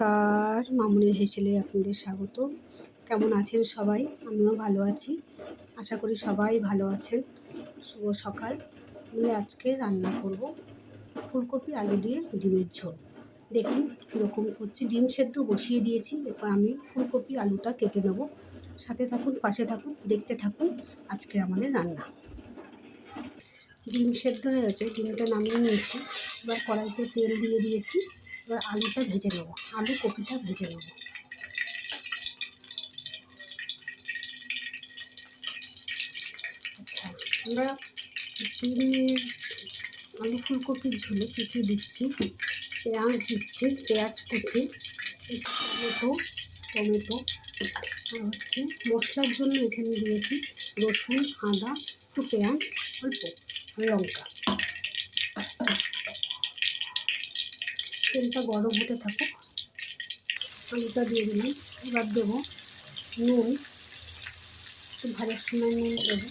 কার মামুনের হেসেলে আপনাদের স্বাগত। কেমন আছেন সবাই? আমিও ভালো আছি, আশা করি সবাই ভালো আছেন। শুভ সকাল। আমি আজকে রান্না করব ফুলকপি আলু দিয়ে ডিমের ঝোল। দেখুন কীরকম করছি। ডিম সেদ্ধ বসিয়ে দিয়েছি, এরপর আমি ফুলকপি আলুটা কেটে নেব। সাথে থাকুন, পাশে থাকুন, দেখতে থাকুন আজকে আমাদের রান্না। ডিম সেদ্ধ হয়ে গেছে, ডিমটা নামিয়ে নিয়েছি। এবার কড়াইতে তেল দিয়ে দিয়েছি। এবার আলুটা ভেজে নেব, আলু কপিটা ভেজে নেব। আচ্ছা, আমরা ডিমের আলু ফুলকপির ঝোলে কী কী দিচ্ছি? পেঁয়াজ দিচ্ছি, পেঁয়াজ কুচি, টমেটো আর হচ্ছে মশলার জন্য এখানে দিয়েছি রসুন, আদা, একটু পেঁয়াজ, অল্প লঙ্কা। তেলটা গরম হতে থাকুক, আলুটা দিয়ে দিলাম। এবার দেবো নুন, একটু ভাজার সময় নুন দেবো,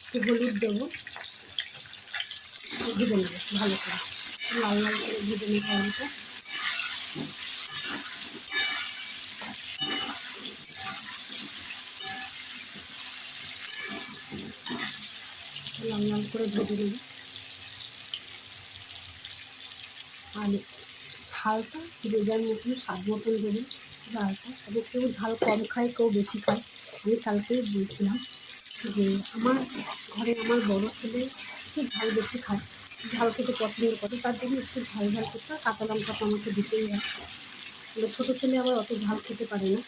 একটু হলুদ দেবো, ভেজে নেবো ভালো করে, লাল লাল করে ভেজে নেবো আলুটা। লাল লাল করে ভেজে নেব। আর ঝালটা যে যার মতন স্বাদ মতন দেবেন ঝালটা। তবে কেউ ঝাল কম খায়, কেউ বেশি খায়। আমি কালকেই বলছিলাম যে আমার ঘরে আমার বড় ছেলে একটু ঝাল বেশি খায়, ঝাল খেতে পছন্দ করে, তার জন্য একটু ঝাল করতে হয়। কাঁচা লঙ্কা তো আমাকে দিতেই হয়। ছোটো ছেলে আবার অত ঝাল খেতে পারে না।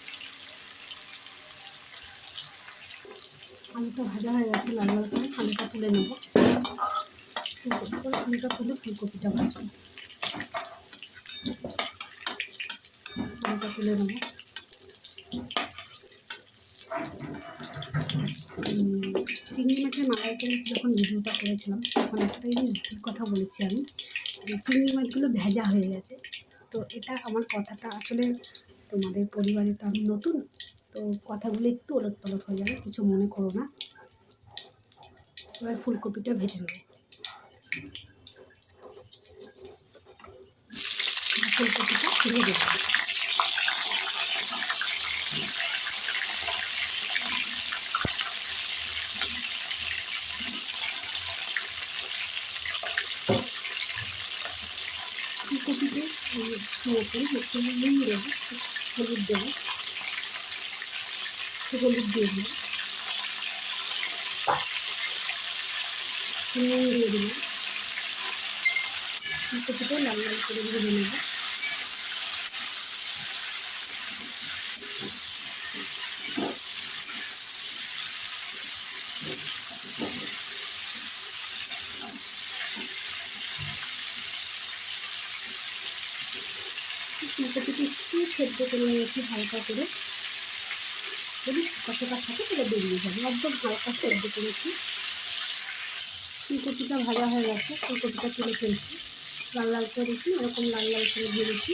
আলুটা ভাজা হয়ে গেছে, লাল লাল করে আলুটা তুলে নেব। আলুটা তুলে ফুলকপিটা ভাজবো। আলুটা তুলে নেব। চিংড়ি মাছের মালাইকারি যখন ভিডিওটা করেছিলাম তখন একটাই কথা বলেছি আমি, যে চিংড়ি মাছগুলো ভেজা হয়ে গেছে। তো এটা আমার কথাটা আসলে তোমাদের পরিবারে তো আমি নতুন, তো কথাগুলো একটু ওলট পালট হয়ে যাবে, কিছু মনে করো না। এবার ফুলকপিটা ভেজে নেব। ফুলকপিটা ভেজে দেবো। ফুলকপিতে মতন একটু নুন দেবো, হলুদ দেবো, হলুদ দিয়ে দিলাম, নুন দিয়ে দিলাম। ফুলকপিটা লাল লাল করে ভেজে নেব। ফুলকপিটা একটু সেদ্ধ করে নিয়েছি হালকা করে, যদি শুকা থাকে তাহলে বেরিয়ে যাবে। একদম হালকা সেদ্ধ করেছি। ফুলকপিটা ভাজা হয়ে গেছে, ফুলকপিটা তুলে ফেলছি। লাল লাল করেছি, এরকম লাল লাল করে ভেজেছি,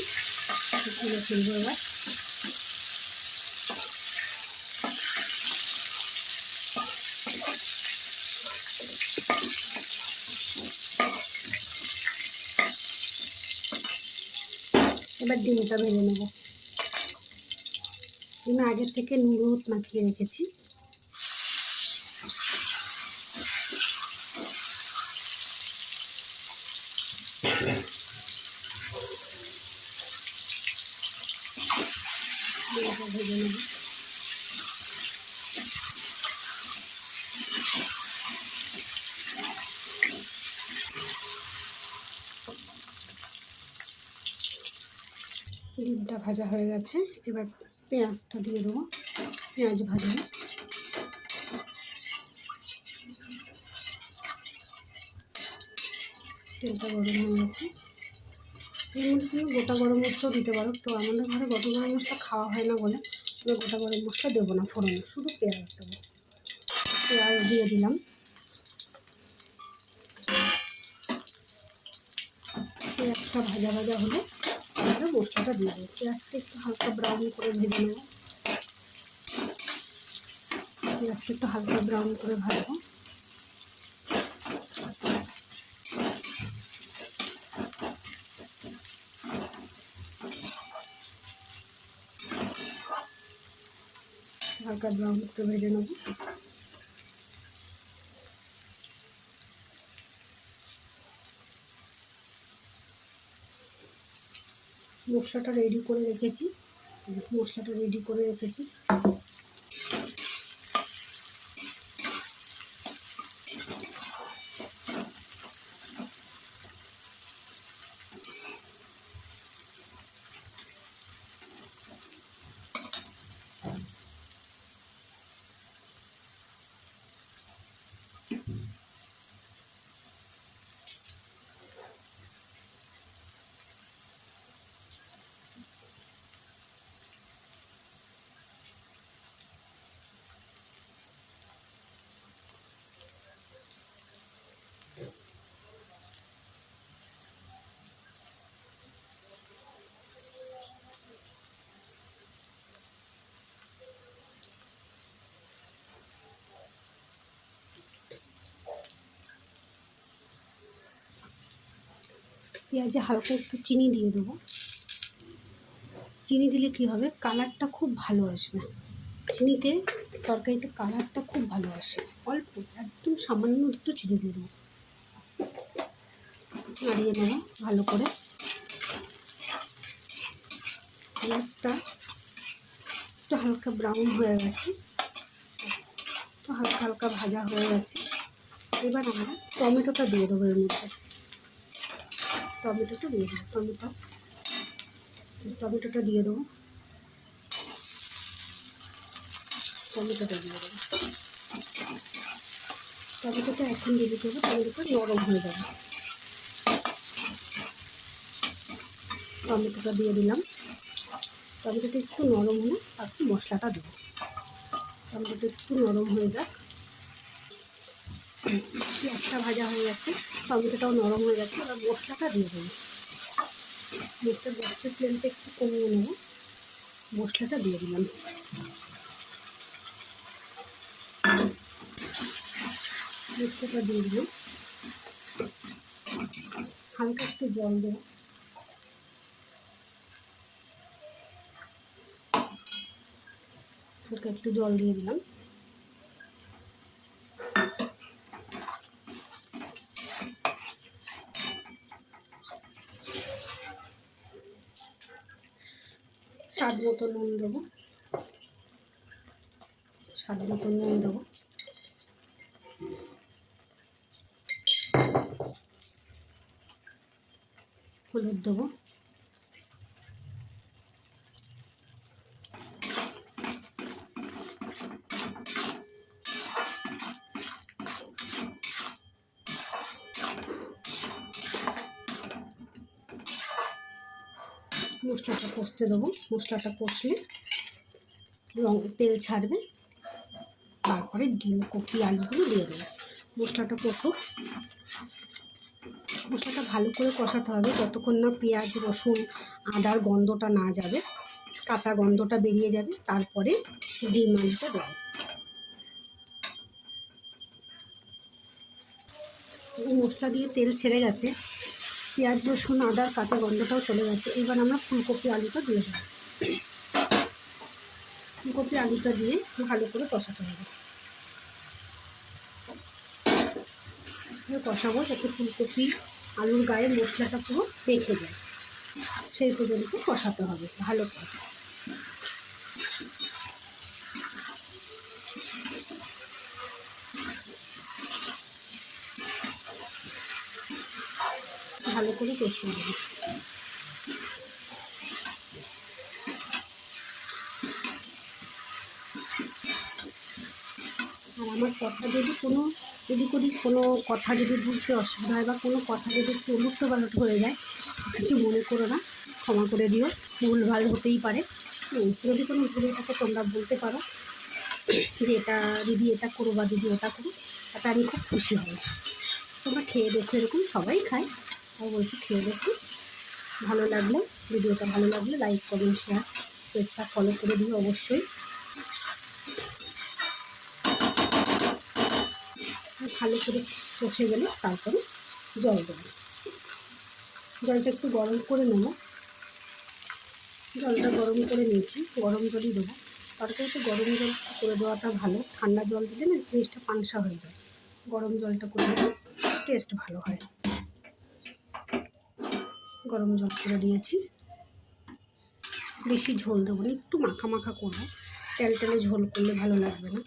তুলে ফেলবো। এবার ডিমটা ভেজে নেব। ডিমে আগের থেকে নুন হলুদ মাখিয়ে রেখেছি। ডিমটা ভেজে নেব। ডিমটা ভাজা হয়ে গেছে, এবার পেঁয়াজটা দিয়ে দেবো। পেঁয়াজ ভাজা, তেলটা গরম হয়ে গেছে। এর মধ্যে গোটা গরম মশলাও দিতে পারো, তো আমাদের ঘরে গোটা গরম মশলা খাওয়া হয় না বলে আমরা গোটা গরম মশলা দেবো না ফোড়নে, শুধু পেঁয়াজ দেবো। পেঁয়াজ দিয়ে দিলাম। পেঁয়াজটা ভাজা ভাজা হলে আমরা মশলাটা দিয়ে দেবো। পেঁয়াজটা একটু হালকা ব্রাউন করে ভেজে নেব। পেঁয়াজটা একটু হালকা ব্রাউন করে ভাজবো। হালকা ব্রাউন করে ভেজে নেব। মশলাটা রেডি করে রেখেছি। পেঁয়াজে হালকা একটু চিনি দিয়ে দেবো। চিনি দিলে কী হবে, কালারটা খুব ভালো আসবে। চিনিতে তরকারিতে কালারটা খুব ভালো আসে। অল্প একদম সামান্য একটু চিনি দিয়ে দেবো। নাড়িয়ে নেবো ভালো করে। পেঁয়াজটা একটু হালকা ব্রাউন হয়ে গেছে, তো হালকা হালকা ভাজা হয়ে গেছে। এবার আমরা টমেটোটা দিয়ে দেবো এর মধ্যে। টমেটোটা দিয়ে দেবো। টমেটোটা দিয়ে দেবো। টমেটোটা এখন দিয়ে দিতে হবে। টমেটোটা নরম হয়ে যাবে। টমেটোটা দিয়ে দিলাম। টমেটোটা একটু নরম হলে তারপর মশলাটা দেবো। টমেটোটা একটু নরম হয়ে যাক। পেঁয়াজটা ভাজা হয়ে গেছে, টমেটোটাও নরম হয়ে গেছে। এবার মশলাটা দিয়ে দেবো। গ্যাসের ফ্লেমটা একটু কমিয়ে নেব। মশলাটা দিয়ে দিলাম। হালকা একটু জল দেবো। দিয়ে দিলাম। স্বাদ মতো নুন দেবো। হলুদ দেবো। মশলাটা কষতে দেবো। মশলাটা কষলে তেল ছাড়বে, তারপরে ডিম কপি আলুগুলো দিয়ে দেবো। মশলাটা কষুক। মশলাটা ভালো করে কষাতে হবে যতক্ষণ না পেঁয়াজ রসুন আদার গন্ধটা না যাবে, কাঁচা গন্ধটা বেরিয়ে যাবে। তারপরে ডিম আলুটা দেবো। মশলা দিয়ে তেল ছেড়ে গেছে, পেঁয়াজ রসুন আদার কাঁচা গন্ধটাও চলে গেছে। এবার আমরা ফুলকপি আলুটা দিয়ে দেবো। ফুলকপি আলুটা দিয়ে ভালো করে কষাতে হবে। কষাবো যাতে ফুলকপি আলুর গায়ে মশলাটা পুরো রেখে যায়, সেই পর্যন্ত কষাতে হবে ভালো করে। ভালো করে কষিয়ে দেবো। আর আমার কথা যদি কোনো কথা যদি বুঝতে অসুবিধা হয় বা কোনো কথা যদি একটু উলটপালট হয়ে যায়, কিছু মনে করো না, ক্ষমা করে দিও। ভুলভাল হতেই পারে। যদি কোনো ভুলে থাকে তোমরা বলতে পারো যে এটা দিদি এটা করো বা দিদি ওটা করো, তাতে আমি খুব খুশি হই। তোমরা খেয়ে দেখো, এরকম সবাই খায়, তাই বলছি খেয়ে দেখো। ভিডিওটা ভালো লাগলে লাইক কমেন্ট শেয়ার পেজটা ফলো করে দিও অবশ্যই। ভালো করে কষে গেলে তারপরে জল দেবো। জলটা একটু গরম করে নেব। জলটা গরম করে নিয়েছি, গরম জলই দেবো। তরকারিতে গরম জল করে দেওয়াটা ভালো, ঠান্ডা জল দিলে না জিনিসটা পানসা হয়ে যায়। গরম জলটা করে দিলে টেস্ট ভালো হয়। গরম জল করে দিয়েছি। বেশি ঝোল দেবো না, একটু মাখা মাখা করবো, তেলে ঝোল করলে ভালো লাগবে না,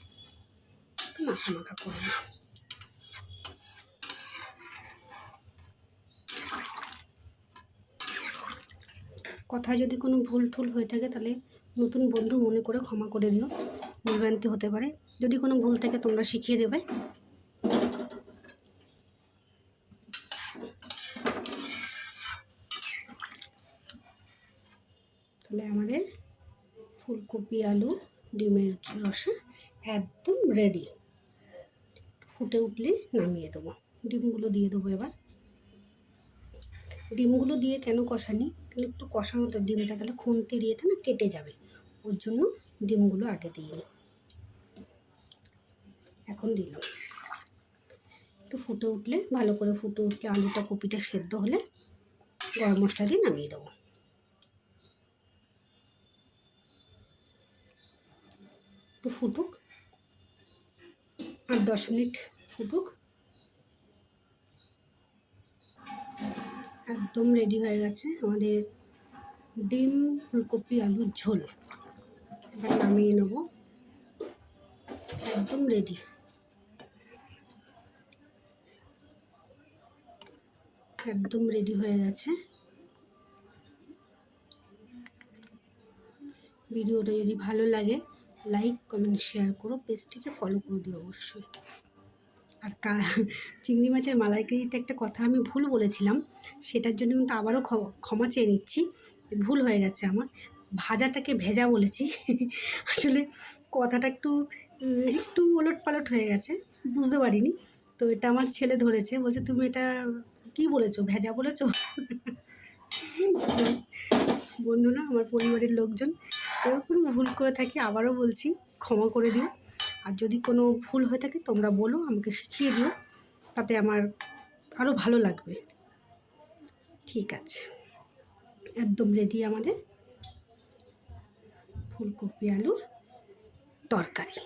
একটু মাখা মাখা করবো। কথায় যদি কোনো ভুল টুল হয়ে থাকে তাহলে নতুন বন্ধু মনে করে ক্ষমা করে দিও, ভুলভ্রান্তি হতে পারে। যদি কোনো ভুল থাকে তোমরা শিখিয়ে দেবে। তাহলে আমাদের ফুলকপি আলু ডিমের রসা একদম রেডি। ফুটে উঠলে নামিয়ে দেবো, ডিমগুলো দিয়ে দেবো। এবার ডিমগুলো দিয়ে কেন কষানি, কিন্তু একটু কষানো তো ডিমটা, তাহলে খুন্তি দিয়েতে না কেটে যাবে, ওর জন্য ডিমগুলো আগে দিয়ে নিই। এখন দিলাম, একটু ফুটে উঠলে, ভালো করে ফুটে উঠলে, আলুটা কপিটা সেদ্ধ হলে গরম মশলা দিয়ে নামিয়ে দেবো। একটু ফুটুক, আর 10 মিনিট ফুটুক। একদম রেডি হয়ে গেছে আমাদের ডিম ফুলকপি আলুর ঝোল। এবার নামিয়ে নেব, একদম রেডি। একদম রেডি হয়ে গেছে। ভিডিওটা যদি ভালো লাগে লাইক কমেন্ট শেয়ার করো, পেজটিকে ফলো করে দিও অবশ্যই। আর চিংড়ি মাছের মালাইকারিতে একটা কথা আমি ভুল বলেছিলাম, সেটার জন্য কিন্তু আবারও ক্ষমা চেয়ে নিচ্ছি, ভুল হয়ে গেছে আমার। ভাজাটাকে ভেজা বলেছি আসলে কথাটা একটু একটু ওলট পালট হয়ে গেছে, বুঝতে পারিনি। তো এটা আমার ছেলে ধরেছে, বলছে তুমি এটা কী বলেছো, ভেজা বলেছো বন্ধুরা, আমার পরিবারের লোকজন, কেউ কোনো ভুল করে থাকি আবারও বলছি ক্ষমা করে দিও। আর যদি কোনো ভুল হয়ে থাকে তোমরা বলো, আমাকে শিখিয়ে দিও, তাতে আমার আরও ভালো লাগবে। ঠিক আছে, একদম রেডি আমাদের ফুলকপি আলুর তরকারি।